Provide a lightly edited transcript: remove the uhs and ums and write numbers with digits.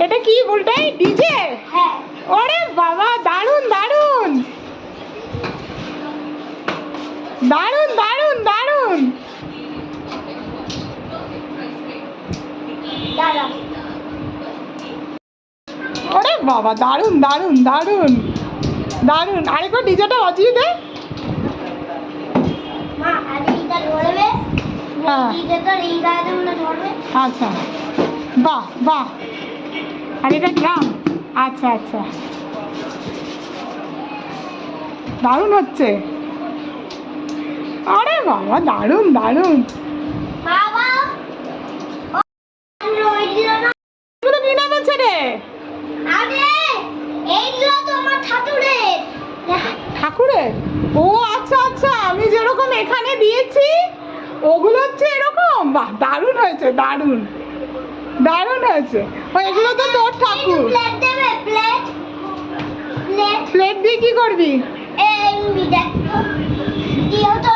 এটা কি উল্টাই ডিজে? হ্যাঁ। ওরে বাবা, দারুন দারুন দারুন দারুন দারুন। দাঁড়া। ওরে বাবা, দারুন দারুন দারুন দারুন। আরেকবার ডিজেটা বাজিয়ে দে। মা আর এইটা ধরবে। হ্যাঁ। ডিজেটা এই গায়ে মনে ধরবে। আচ্ছা, বাহ বাহ। আর এটা ড্রাম। আচ্ছা আচ্ছা, দারুণ হচ্ছে। আরে বাবা, দারুণ দারুণ। বাবা ওই দিল না। এগুলো কি নাম আছে রে? আরে এইগুলো তো আমার ঠাকুরের। ঠাকুরের? ও আচ্ছা আচ্ছা, আমি যেরকম এখানে দিয়েছি ওগুলো হচ্ছে এরকম। বাহ, দারুণ হয়েছে, দারুণ দারুণ হয়েছে। ও এগুলো তো তোর ঠাকুর। প্লেট দেবে, প্লেট প্লেট প্লেট দিয়ে কি করবি? এই দেখো দিও তো